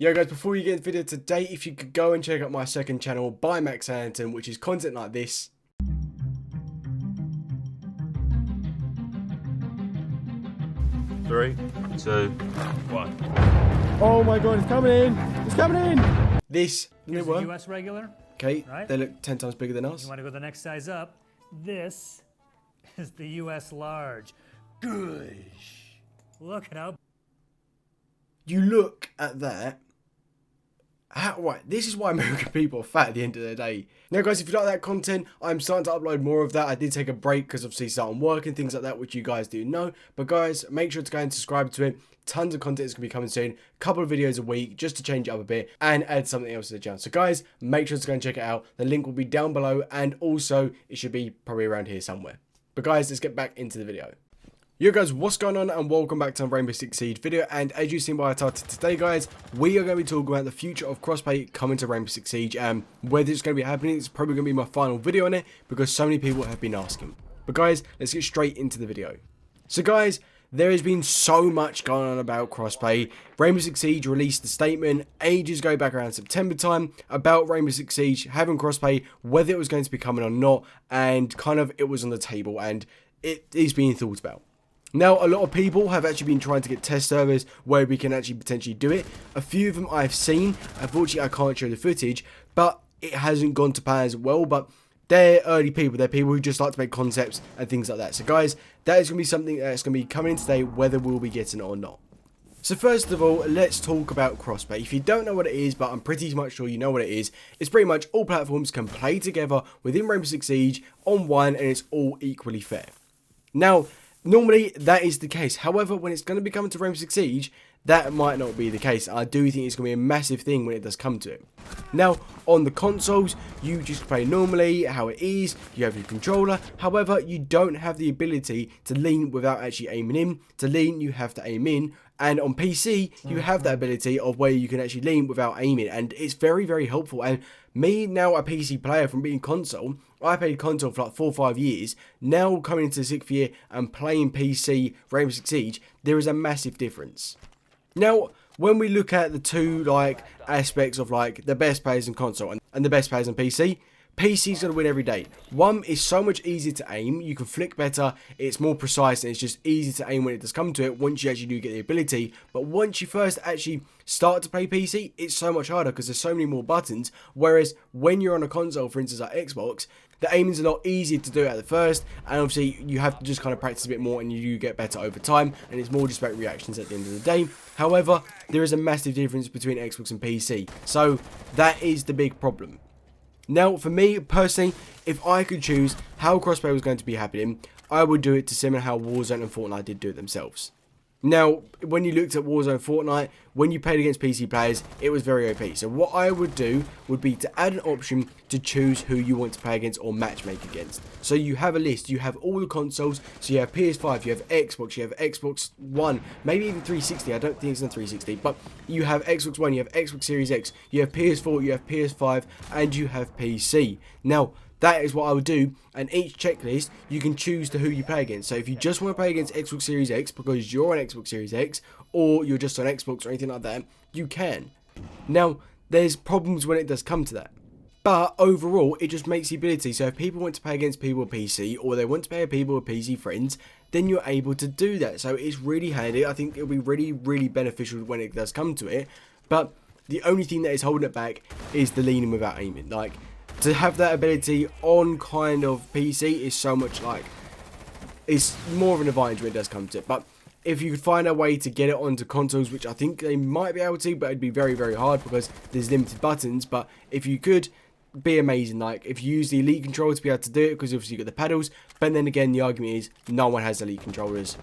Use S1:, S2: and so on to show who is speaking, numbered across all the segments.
S1: Yo guys, before you get into the video today, if you could go and check out my second channel, ByMaxAnderson, which is content like this.
S2: 3, 2, 1.
S3: Oh my god, it's coming in! It's coming in!
S1: This,
S4: Here's the US regular.
S1: Okay,
S4: right?
S1: They look 10 times bigger than us.
S4: You want to go the next size up. This is the US large. Gosh. Look at how...
S1: You look at that. Right, this is why American people are fat at the end of the day. Now guys, if you like that content, I'm starting to upload more of that. I did take a break because obviously starting work and things like that, which you guys do know. But guys, make sure to go and subscribe to it. Tons of content is going to be coming soon. A couple of videos a week just to change it up a bit and add something else to the channel. So guys, make sure to go and check it out. The link will be down below and also it should be probably around here somewhere. But guys, let's get back into the video. Yo guys, what's going on and welcome back to a Rainbow Six Siege video, and as you've seen by the title today guys, we are going to be talking about the future of crossplay coming to Rainbow Six Siege, and whether it's going to be happening. It's probably going to be my final video on it because so many people have been asking. But guys, let's get straight into the video. So guys, there has been so much going on about crossplay. Rainbow Six Siege released a statement ages ago, back around September time, about Rainbow Six Siege having crossplay, whether it was going to be coming or not, and kind of it was on the table and it is being thought about. Now, a lot of people have actually been trying to get test servers where we can actually potentially do it. A few of them I've seen. Unfortunately, I can't show the footage, but it hasn't gone to plan as well. But they're early people. They're people who just like to make concepts and things like that. So, guys, that is going to be something that's going to be coming in today, whether we'll be getting it or not. So, first of all, let's talk about crossplay. If you don't know what it is, but I'm pretty much sure you know what it is, it's pretty much all platforms can play together within Rainbow Six Siege on one, and it's all equally fair. Now, normally, that is the case. However, when it's going to be coming to Rainbow Six Siege, that might not be the case. I do think it's going to be a massive thing when it does come to it. Now, on the consoles, you just play normally, how it is. You have your controller. However, you don't have the ability to lean without actually aiming in. To lean, you have to aim in. And on PC, you have that ability of where you can actually lean without aiming. And it's very, very helpful. And me, now a PC player from being console, I played console for like 4 or 5 years. Now coming into the 6th year and playing PC Rainbow Six Siege, there is a massive difference. Now, when we look at the two aspects of the best players in console and the best players on PC, PC's going to win every day. One is so much easier to aim, you can flick better, it's more precise, and it's just easy to aim when it does come to it once you actually do get the ability. But once you first actually start to play PC, it's so much harder because there's so many more buttons. Whereas when you're on a console, for instance like Xbox, the aiming's a lot easier to do at the first, and obviously you have to just kind of practice a bit more and you do get better over time, and it's more just about reactions at the end of the day. However, there is a massive difference between Xbox and PC, so that is the big problem. Now, for me personally, if I could choose how crossplay was going to be happening, I would do it to similar how Warzone and Fortnite did do it themselves. Now, when you looked at Warzone and Fortnite, when you played against PC players, it was very OP. So what I would do would be to add an option to choose who you want to play against or matchmake against. So you have a list, you have all the consoles, so you have PS5, you have Xbox One, maybe even 360, I don't think it's on 360, but you have Xbox One, you have Xbox Series X, you have PS4, you have PS5, and you have PC. Now, that is what I would do, and each checklist, you can choose to who you play against. So if you just want to play against Xbox Series X because you're on Xbox Series X, or you're just on Xbox or anything like that, you can. Now, there's problems when it does come to that. But overall, it just makes the ability. So if people want to play against people with PC, or they want to play people with PC friends, then you're able to do that. So it's really handy. I think it'll be really, really beneficial when it does come to it. But the only thing that is holding it back is the leaning without aiming. To have that ability on kind of PC is so much it's more of an advantage when it does come to it. But if you could find a way to get it onto consoles, which I think they might be able to, but it'd be very, very hard because there's limited buttons. But if you could, be amazing. If you use the Elite controller to be able to do it, because obviously you got the pedals. But then again, the argument is no one has Elite controllers.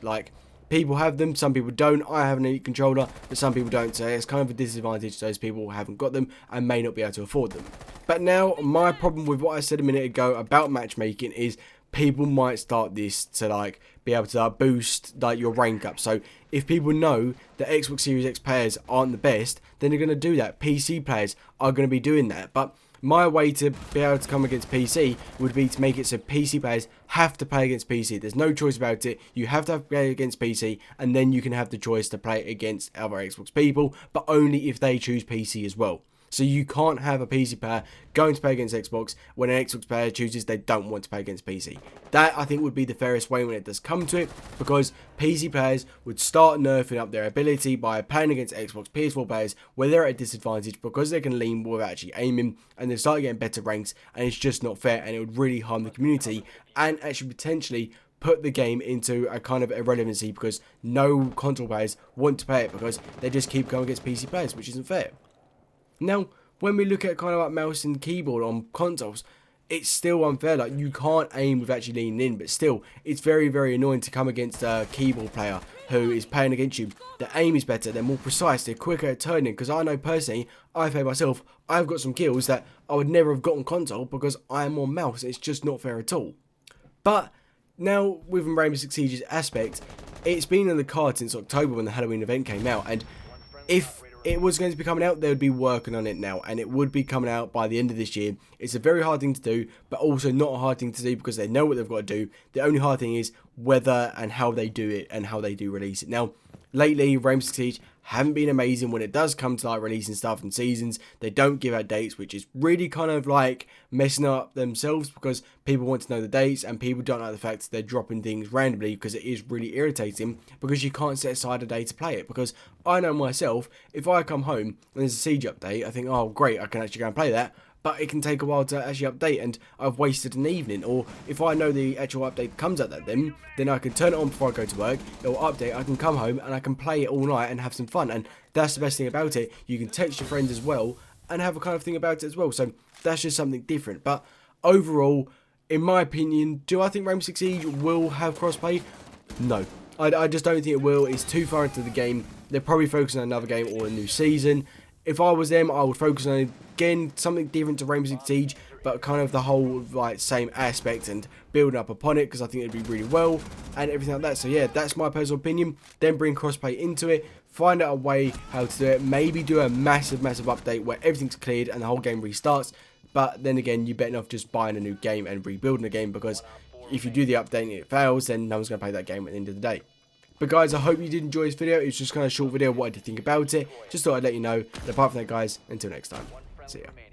S1: People have them, some people don't. I have an Elite controller, but some people don't. So it's kind of a disadvantage to those people who haven't got them and may not be able to afford them. But now, my problem with what I said a minute ago about matchmaking is people might start this to be able to boost your rank up. So if people know that Xbox Series X players aren't the best, then they're going to do that. PC players are going to be doing that. But My way to be able to come against PC would be to make it so PC players have to play against PC. There's no choice about it. You have to play against PC, and then you can have the choice to play against other Xbox people, but only if they choose PC as well. So you can't have a PC player going to play against Xbox when an Xbox player chooses they don't want to play against PC. That, I think, would be the fairest way when it does come to it, because PC players would start nerfing up their ability by playing against Xbox PS4 players where they're at a disadvantage because they can lean without actually aiming, and they start getting better ranks, and it's just not fair, and it would really harm the community and actually potentially put the game into a kind of irrelevancy because no console players want to play it because they just keep going against PC players, which isn't fair. Now, when we look at kind of like mouse and keyboard on consoles, it's still unfair. Like, you can't aim with actually leaning in, but still, it's very, very annoying to come against a keyboard player who is playing against you. The aim is better, they're more precise, they're quicker at turning, because I know personally, I play myself, I've got some kills that I would never have got on console because I am on mouse. It's just not fair at all. But now, with Rainbow Six Siege's aspect, it's been in the cards since October when the Halloween event came out, and if it was going to be coming out, they would be working on it now, and it would be coming out by the end of this year. It's a very hard thing to do, but also not a hard thing to do because they know what they've got to do. The only hard thing is whether and how they do it and how they do release it. Now, lately, Rainbow Six Siege haven't been amazing when it does come to like releasing stuff and seasons. They don't give out dates, which is really kind of like messing up themselves because people want to know the dates and people don't like the fact that they're dropping things randomly because it is really irritating because you can't set aside a day to play it. Because I know myself, if I come home and there's a Siege update, I think, oh great, I can actually go and play that. But it can take a while to actually update and I've wasted an evening. Or if I know the actual update comes out then I can turn it on before I go to work, it'll update, I can come home and I can play it all night and have some fun. And that's the best thing about it. You can text your friends as well and have a kind of thing about it as well. So that's just something different. But overall, in my opinion, do I think Rainbow Six Siege will have crossplay? No. I just don't think it will. It's too far into the game. They're probably focusing on another game or a new season. If I was them, I would focus on, again, something different to Rainbow Six Siege, but kind of the whole like same aspect and building up upon it, because I think it'd be really well and everything like that. So yeah, that's my personal opinion. Then bring crossplay into it, find out a way how to do it, maybe do a massive update where everything's cleared and the whole game restarts. But then again, you're better off just buying a new game and rebuilding the game, because if you do the update and it fails, then no one's going to play that game at the end of the day. But guys, I hope you did enjoy this video. It was just kind of a short video, what I did think about it. Just thought I'd let you know. And apart from that, guys, until next time, see ya.